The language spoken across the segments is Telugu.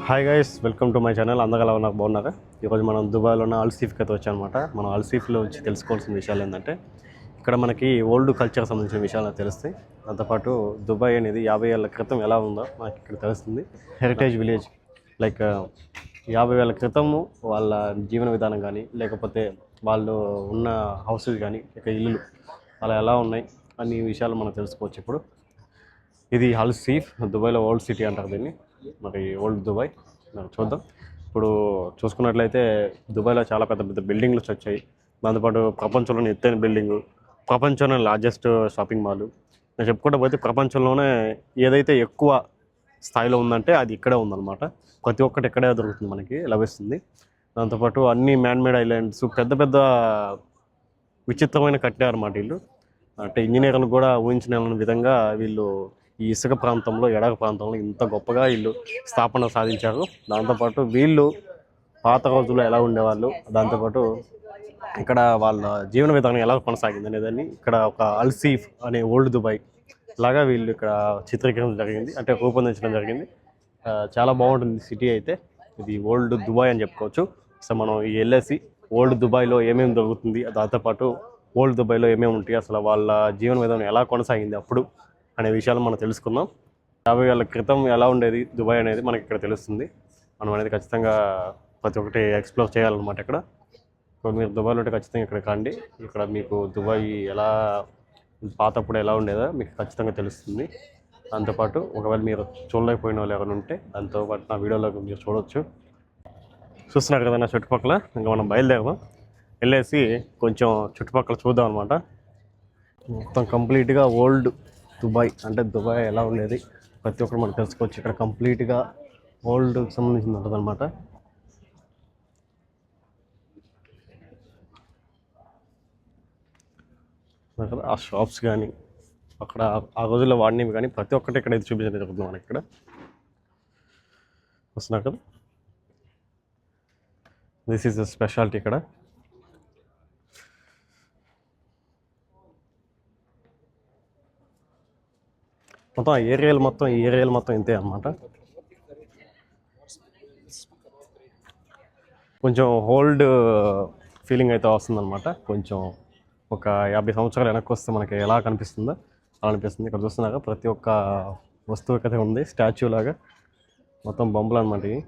Hi guys, welcome to my channel. అందరూ ఎలా ఉన్నారు, బాగున్నారా? ఈరోజు మనం దుబాయ్లో ఉన్న అల్సీఫ్కి అయితే వచ్చామన్నమాట. మనం అల్సీఫ్లో వచ్చి తెలుసుకోవాల్సిన విషయాలు ఏంటంటే, ఇక్కడ మనకి ఓల్డ్ కల్చర్ సంబంధించిన విషయాలు తెలుస్తాయి. దాంతోపాటు దుబాయ్ అనేది 50 ఏళ్ళ క్రితం ఎలా ఉందో మనకి ఇక్కడ తెలుస్తుంది. హెరిటేజ్ విలేజ్ లైక్ 50 ఏళ్ళ క్రితము వాళ్ళ జీవన విధానం కానీ, లేకపోతే వాళ్ళు ఉన్న హౌసెస్ కానీ, ఇక ఇల్లులు అలా ఎలా ఉన్నాయి అన్ని విషయాలు మనం తెలుసుకోవచ్చు. ఇప్పుడు ఇది అల్సీఫ్, దుబాయ్లో ఓల్డ్ సిటీ అంటారు దీన్ని, మరి ఓల్డ్ దుబాయ్. మరి చూద్దాం. ఇప్పుడు చూసుకున్నట్లయితే దుబాయ్లో చాలా పెద్ద పెద్ద బిల్డింగ్లు వచ్చాయి. దాంతోపాటు ప్రపంచంలోని ఎత్తైన బిల్డింగు, ప్రపంచంలో లార్జెస్ట్ షాపింగ్ మాల్. నేను చెప్పుకుంటూ పోతే ప్రపంచంలోనే ఏదైతే ఎక్కువ స్థాయిలో ఉందంటే అది ఇక్కడే ఉందన్నమాట. ప్రతి ఒక్కటి ఇక్కడే దొరుకుతుంది, మనకి లభిస్తుంది. దాంతోపాటు అన్ని మ్యాన్మేడ్ ఐలాండ్స్, పెద్ద పెద్ద విచిత్రమైన కట్టారు అన్నమాట వీళ్ళు. అంటే ఇంజనీర్లు కూడా ఊహించిన విధంగా వీళ్ళు ఈ ఇసుక ప్రాంతంలో, ఎడారి ప్రాంతంలో ఇంత గొప్పగా వీళ్ళు స్థాపన సాధించారు. దాంతోపాటు వీళ్ళు పాత రోజుల్లో ఎలా ఉండేవాళ్ళు, దాంతోపాటు ఇక్కడ వాళ్ళ జీవన విధానం ఎలా కొనసాగింది అనేదాన్ని ఇక్కడ ఒక అల్సీఫ్ అనే ఓల్డ్ దుబాయ్ లాగా వీళ్ళు ఇక్కడ చిత్రీకరించడం జరిగింది, అంటే రూపొందించడం జరిగింది. చాలా బాగుంటుంది సిటీ అయితే. ఇది ఓల్డ్ దుబాయ్ అని చెప్పుకోవచ్చు. సో మనం వెళ్ళేసి ఓల్డ్ దుబాయ్లో ఏమేమి దొరుకుతుంది, దాంతోపాటు ఓల్డ్ దుబాయ్లో ఏమేమి ఉంటాయి, అసలు వాళ్ళ జీవన విధానం ఎలా కొనసాగింది అప్పుడు అనే విషయాలు మనం తెలుసుకుందాం. 50 ఏళ్ళ క్రితం ఎలా ఉండేది దుబాయ్ అనేది మనకి ఇక్కడ తెలుస్తుంది. మనం అనేది ఖచ్చితంగా ప్రతి ఒక్కటి ఎక్స్ప్లోర్ చేయాలన్నమాట. ఇక్కడ మీరు దుబాయ్లో ఉంటే ఖచ్చితంగా ఇక్కడ కండి. ఇక్కడ మీకు దుబాయ్ ఎలా పాతప్పుడు ఎలా ఉండేదో మీకు ఖచ్చితంగా తెలుస్తుంది. దాంతోపాటు ఒకవేళ మీరు చూడలేకపోయిన వాళ్ళు ఎవరైనా ఉంటే దాంతోపాటు నా వీడియోలో మీరు చూడవచ్చు. చూస్తున్నారు కదా నా చుట్టుపక్కల. ఇంకా మనం బయలుదేరదాం, వెళ్ళేసి కొంచెం చుట్టుపక్కల చూద్దాం అనమాట. మొత్తం కంప్లీట్గా ఓల్డ్ దుబాయ్, అంటే దుబాయ్ ఎలా ఉండేది ప్రతి ఒక్కరు మనం తెలుసుకోవచ్చు. ఇక్కడ కంప్లీట్గా ఓల్డ్కి సంబంధించింది ఉంటుంది అనమాట. ఆ షాప్స్ కానీ, అక్కడ ఆ రోజుల్లో వాడినవి కానీ ప్రతి ఒక్కటి ఇక్కడ అయితే చూపించడం జరుగుతుంది మనకి. ఇక్కడ వస్తున్నారు కదా, దిస్ ఈజ్ ద స్పెషాలిటీ ఇక్కడ. మొత్తం ఈ ఏరియాలు మొత్తం ఇంతే అన్నమాట. కొంచెం ఓల్డ్ ఫీలింగ్ అయితే వస్తుందన్నమాట. కొంచెం ఒక 50 సంవత్సరాలు వెనక్కి వస్తే మనకి ఎలా కనిపిస్తుందో అలా అనిపిస్తుంది. ఇక్కడ చూస్తున్నాక ప్రతి ఒక్క వస్తువు అయితే ఉంది, స్టాచ్యూ లాగా. మొత్తం బొమ్మలు అనమాట ఇవి.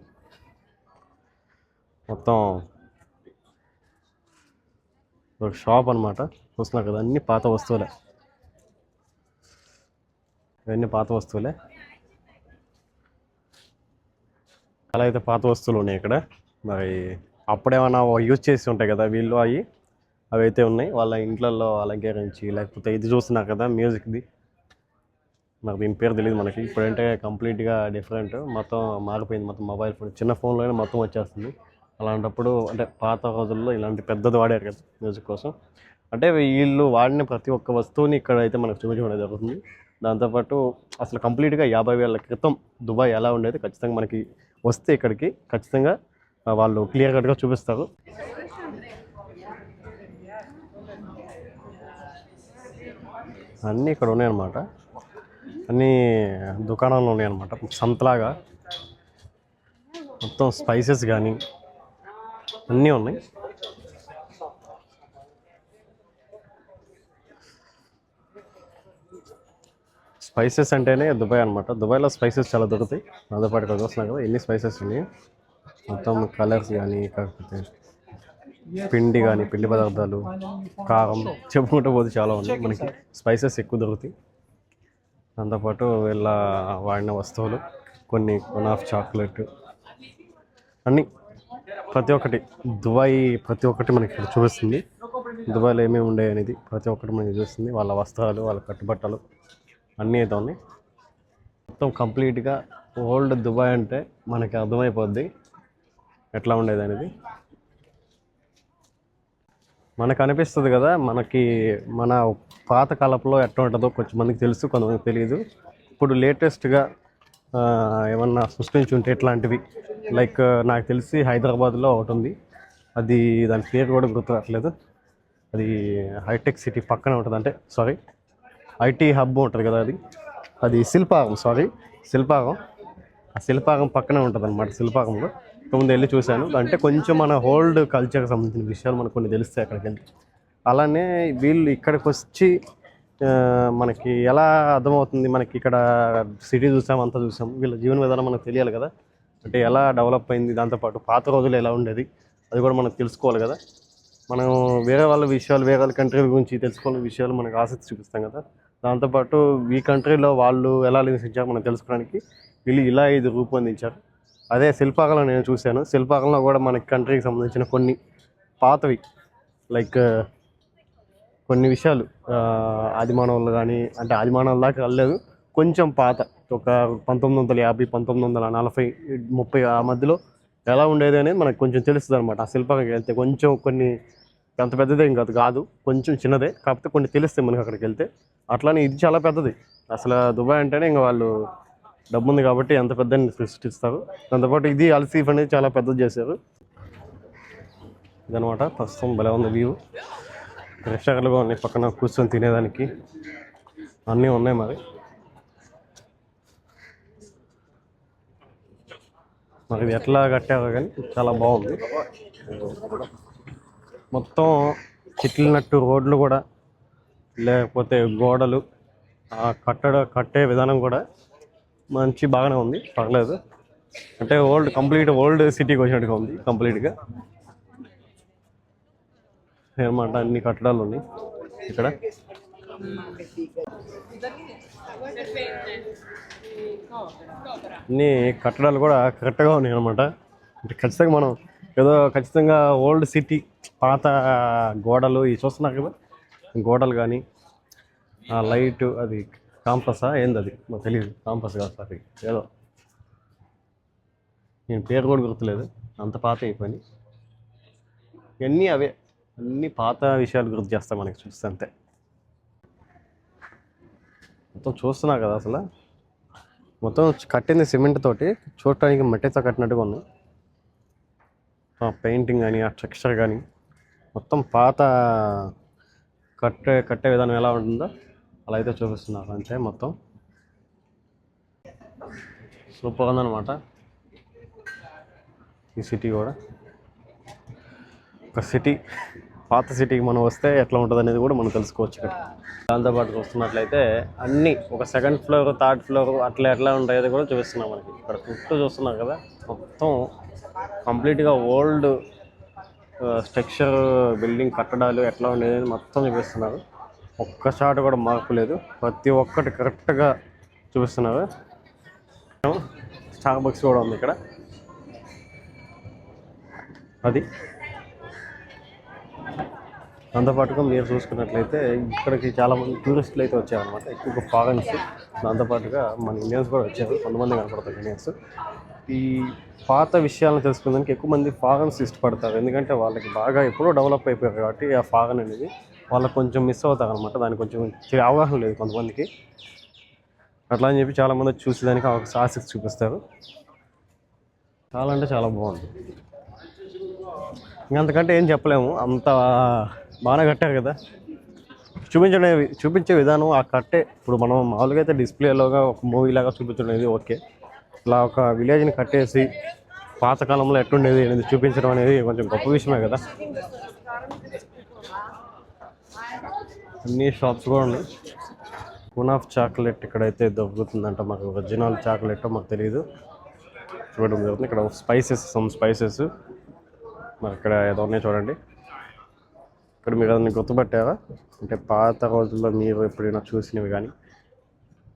మొత్తం ఒక షాప్ అనమాట. చూస్తున్నారు కదా, అన్ని పాత వస్తువులే, ఇవన్నీ పాత వస్తువులే. అలా అయితే పాత వస్తువులు ఉన్నాయి ఇక్కడ. మరి అప్పుడేమన్నా యూజ్ చేసి ఉంటాయి కదా వీళ్ళు, అవి అయితే ఉన్నాయి వాళ్ళ ఇంట్లలో అలంకరించి. లేకపోతే ఇది చూస్తున్నారు కదా మ్యూజిక్ది, నాకు దీని పేరు తెలియదు మనకి. ఇప్పుడంటే కంప్లీట్గా డిఫరెంట్, మొత్తం మారిపోయింది. మొత్తం మొబైల్ ఫోన్, చిన్న ఫోన్లోనే మొత్తం వచ్చేస్తుంది. అలాంటప్పుడు అంటే పాత రోజుల్లో ఇలాంటి పెద్దది వాడారు కదా మ్యూజిక్ కోసం. అంటే వీళ్ళు వాడిన ప్రతి ఒక్క వస్తువుని ఇక్కడ అయితే మనకు చూపించడం జరుగుతుంది. దాంతోపాటు అసలు కంప్లీట్గా 50 ఏళ్ళ క్రితం దుబాయ్ ఎలా ఉండేది ఖచ్చితంగా మనకి వస్తే ఇక్కడికి ఖచ్చితంగా వాళ్ళు క్లియర్ కట్గా చూపిస్తారు. అన్నీ ఇక్కడ ఉన్నాయన్నమాట, అన్నీ దుకాణాలు ఉన్నాయన్నమాట. సంతలాగా మొత్తం స్పైసెస్ కానీ అన్నీ ఉన్నాయి. స్పైసెస్ అంటేనే దుబాయ్ అనమాట. దుబాయ్లో స్పైసెస్ చాలా దొరుకుతాయి. దాంతోపాటు ఇక్కడ చూస్తున్నాం కదా ఎన్ని స్పైసెస్ ఉన్నాయి. మొత్తం కలర్స్ కానీ, కాకపోతే పిండి కానీ, పిండి పదార్థాలు, కారం, చెప్పుకుంటూ పోతే చాలా ఉన్నాయి. మనకి స్పైసెస్ ఎక్కువ దొరుకుతాయి. దాంతోపాటు వీళ్ళ వాడిన వస్తువులు, కొన్ని ఆఫ్ చాక్లెట్, అన్నీ ప్రతి ఒక్కటి దుబాయ్ ప్రతి ఒక్కటి మనకి ఇక్కడ చూపిస్తుంది. దుబాయ్లో ఏమేమి ఉండే అనేది ప్రతి ఒక్కటి మనకి చూస్తుంది. వాళ్ళ వస్త్రాలు, వాళ్ళ కట్టుబట్టలు అన్నీ అయితే ఉన్నాయి. మొత్తం కంప్లీట్గా ఓల్డ్ దుబాయ్ అంటే మనకి అర్థమైపోద్ది ఎట్లా ఉండేది అనేది. మనకు అనిపిస్తుంది కదా, మనకి మన పాత కాలంలో ఎట్లా ఉంటుందో కొంచెం మందికి తెలుసు, కొంతమందికి తెలియదు. ఇప్పుడు లేటెస్ట్గా ఏమన్నా సృష్టించి ఉంటే ఇట్లాంటివి, లైక్ నాకు తెలిసి హైదరాబాద్లో ఒకటి ఉంది, అది దాని పేరు కూడా గుర్తురావట్లేదు. అది హైటెక్ సిటీ పక్కన ఉంటుంది, అంటే సారీ ఐటీ హబ్ ఉంటుంది కదా, అది శిల్పారం. ఆ శిల్పాకం పక్కనే ఉంటుంది అనమాట. శిల్పాకంలో ముందు వెళ్ళి చూశాను. అంటే కొంచెం మన ఓల్డ్ కల్చర్కి సంబంధించిన విషయాలు మనకు కొన్ని తెలుస్తాయి అక్కడికి వెళ్తే. అలానే వీళ్ళు ఇక్కడికి వచ్చి మనకి ఎలా అర్థమవుతుంది, మనకి ఇక్కడ సిటీ చూసాం, అంతా చూసాం, వీళ్ళ జీవన విధానం మనకు తెలియాలి కదా. అంటే ఎలా డెవలప్ అయింది, దాంతోపాటు పాత రోజులు ఎలా ఉండేది అది కూడా మనకు తెలుసుకోవాలి కదా. మనం వేరే వాళ్ళ విషయాలు, వేరే వాళ్ళ కంట్రీల గురించి తెలుసుకోవాలని విషయాలు మనకు ఆసక్తి చూపిస్తాం కదా. దాంతోపాటు ఈ కంట్రీలో వాళ్ళు ఎలా నివసించారో మనం తెలుసుకోవడానికి వీళ్ళు ఇలా ఇది రూపొందించారు. అదే శిల్పాకళం నేను చూశాను. శిల్పాకళంలో కూడా మనకి కంట్రీకి సంబంధించిన కొన్ని పాతవి లైక్ కొన్ని విషయాలు ఆదిమానవులు కానీ, అంటే ఆదిమానవుల దాకా వెళ్ళలేదు, కొంచెం పాత ఒక 1950, 1940, 30 ఆ మధ్యలో ఎలా ఉండేది అనేది మనకు కొంచెం తెలుస్తుంది అనమాట. ఆ శిల్పానికి వెళ్తే కొంచెం కొన్ని అంత పెద్దదే కాదు, కొంచెం చిన్నదే, కాకపోతే కొన్ని తెలుస్తాయి మనకి అక్కడికి వెళ్తే. అట్లానే ఇది చాలా పెద్దది. అసలు దుబాయ్ అంటేనే ఇంకా వాళ్ళు డబ్బు ఉంది కాబట్టి ఎంత పెద్ద సృష్టిస్తారు. దాంతోపాటు ఇది అల్సీఫ్ అనేది చాలా పెద్దది చేశారు. ఇదనమాట ప్రస్తుతం భలే ఉంది వ్యూ. రెస్టారెంట్లుగా ఉన్నాయి, పక్కన కూర్చొని తినేదానికి అన్నీ ఉన్నాయి. మరి ఇది ఎట్లా కట్టారో కానీ చాలా బాగుంది. మొత్తం చిట్లినట్టు రోడ్లు కూడా, లేకపోతే గోడలు, కట్టే విధానం కూడా బాగానే ఉంది, పర్లేదు. అంటే ఓల్డ్ సిటీకి వచ్చినట్టుగా ఉంది కంప్లీట్గా అనమాట. అన్ని కట్టడాలు ఉన్నాయి ఇక్కడ. అన్ని కట్టడాలు కూడా కరెక్ట్గా ఉన్నాయి అనమాట. అంటే ఖచ్చితంగా మనం ఖచ్చితంగా ఓల్డ్ సిటీ పాత గోడలు ఇవి చూస్తున్నారు కదా, గోడలు కానీ ఆ లైట్ అది కాంపసా ఏంది అది మాకు తెలియదు. కాంపస్ కాదు సార్, ఏదో నేను పేరు కూడా గుర్తులేదు, అంత పాత అయిపోయి. ఇవన్నీ అవే, అన్ని పాత విషయాలు గుర్తు చేస్తాయి మనకి చూస్తే అంతే. మొత్తం చూస్తున్నా కదా, అసలు మొత్తం కట్టింది సిమెంట్ తోటి, చూడటానికి మట్టితో కట్టినట్టుగా ఉంది. ఆ పెయింటింగ్ కానీ, ఆ టెక్స్చర్ కానీ మొత్తం పాత కట్టే విధానం ఎలా ఉంటుందో అలా అయితే చూపిస్తున్నారు అంతే. మొత్తం సూపర్ ఉందన్నమాట ఈ సిటీ కూడా. ఒక సిటీ, పాత సిటీకి మనం వస్తే ఎట్లా ఉంటుంది అనేది కూడా మనం తెలుసుకోవచ్చు ఇక్కడ. దాంతోపాటు చూస్తున్నట్లయితే అన్నీ ఒక సెకండ్ ఫ్లోర్, థర్డ్ ఫ్లోర్ అట్లా ఎట్లా ఉంటాయో కూడా చూపిస్తున్నాం మనకి. ఇక్కడ చుట్టూ చూస్తున్నాం కదా, మొత్తం కంప్లీట్గా ఓల్డ్ స్ట్రక్చర్, బిల్డింగ్ కట్టడాలు ఎట్లా ఉండేది మొత్తం చూపిస్తున్నారు. ఒక్క షాట్ కూడా మార్పు లేదు, ప్రతి ఒక్కటి కరెక్ట్గా చూపిస్తున్నారు. స్టార్ బక్స్ కూడా ఉంది ఇక్కడ. అది దాంతోపాటుగా మీరు చూసుకున్నట్లయితే ఇక్కడికి చాలామంది టూరిస్టులు అయితే వచ్చారనమాట, ఎక్కువగా ఫారెన్స్. దాంతోపాటుగా మన ఇండియన్స్ కూడా వచ్చారు, కొంతమంది కనపడతారు ఇండియన్స్. ఈ పాత విషయాలను తెలుసుకునేందుకు ఎక్కువ మంది ఫారెన్స్ ఇష్టపడతారు, ఎందుకంటే వాళ్ళకి బాగా ఎప్పుడో డెవలప్ అయిపోయారు కాబట్టి ఆ ఫారెన్ అనేది వాళ్ళకి కొంచెం మిస్ అవుతారు అనమాట. దానికి కొంచెం అవగాహన లేదు కొంతమందికి. అట్లా అని చెప్పి చాలామంది చూసేదానికి ఆసక్తి చూపిస్తారు. చాలా అంటే చాలా బాగుంది. ఇంకంతకంటే ఏం చెప్పలేము, అంత బాగానే కట్టారు కదా. చూపించే విధానం, ఆ కట్టే ఇప్పుడు మనం మామూలుగా అయితే డిస్ప్లేలోగా ఒక మూవీలాగా చూపించడం ఓకే. ఇలా ఒక విలేజ్ని కట్టేసి పాతకాలంలో ఎట్లుండేది అనేది చూపించడం అనేది కొంచెం గొప్ప విషయమే కదా. అన్ని షాప్స్ కూడా ఉన్నాయి. కునాఫ్ చాక్లెట్ ఇక్కడైతే దొరుకుతుందంట, మాకు ఒరిజినల్ చాక్లెట్ మాకు తెలియదు, చూడడం జరుగుతుంది. ఇక్కడ స్పైసెస్ మరి ఇక్కడ ఏదో ఉన్నాయి చూడండి. ఇక్కడ మీరు అన్ని గుర్తుపట్టారా అంటే పాత రోజుల్లో మీరు ఎప్పుడైనా చూసినవి కానీ,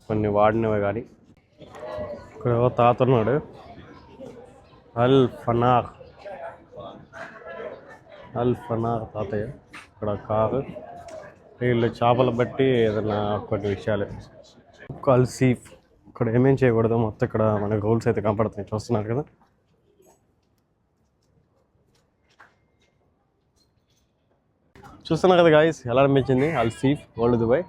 కొన్ని వాడినవి కానీ. ఇక్కడ తాత ఉన్నాడు, అల్ ఫనార్ తాతయ్య. ఇక్కడ కారు, వీళ్ళు చేపలు బట్టి ఏదైనా కొన్ని విషయాలు. అల్సీఫ్ ఇక్కడ ఏమేం చేయకూడదు మొత్తం ఇక్కడ మనకు రూల్స్ అయితే కనపడుతున్నాయి, చూస్తున్నారు కదా. చూస్తున్నారు కదా గాయస్, ఎలా అనిపించింది అల్సీఫ్ ఓల్డ్ దుబాయ్.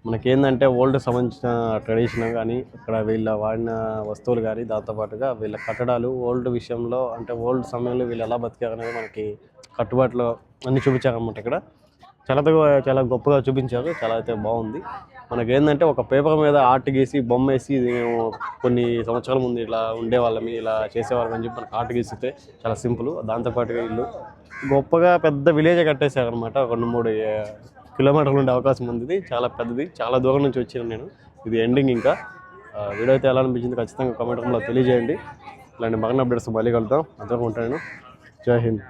మనకేందంటే ఓల్డ్ సంబంధించిన ట్రెడిషన్ కానీ, ఇక్కడ వీళ్ళ వాడిన వస్తువులు కానీ, దాంతోపాటుగా వీళ్ళ కట్టడాలు ఓల్డ్ విషయంలో, అంటే ఓల్డ్ సమయంలో వీళ్ళు ఎలా బతికారు అనేది మనకి కట్టుబాటులో అన్నీ చూపించారన్నమాట. ఇక్కడ చాలా గొప్పగా చూపించారు, చాలా అయితే బాగుంది. మనకేంటంటే ఒక పేపర్ మీద ఆర్ట్ గీసి బొమ్మ వేసి ఇది మేము కొన్ని సంవత్సరాల ముందు ఇలా ఉండేవాళ్ళమి ఇలా చేసేవాళ్ళం అని చెప్పి మనకు ఆర్ట్ గీసితే చాలా సింపుల్. దాంతోపాటుగా ఇల్లు గొప్పగా పెద్ద విలేజ్ కట్టేశారనమాట. ఒక 2-3 కిలోమీటర్లు ఉండే అవకాశం ఉంది. ఇది చాలా పెద్దది, చాలా దూరం నుంచి వచ్చాను నేను. ఇది ఎండింగ్. ఇంకా వీడియో అయితే ఎలా అనిపించింది ఖచ్చితంగా కామెంట్ రూమ్లో తెలియజేయండి. ఇలాంటి మరిన్ని అప్డేట్స్ మళ్ళీ కలుద్దాం. అంతవరకు ఉంటాను. జై హింద్.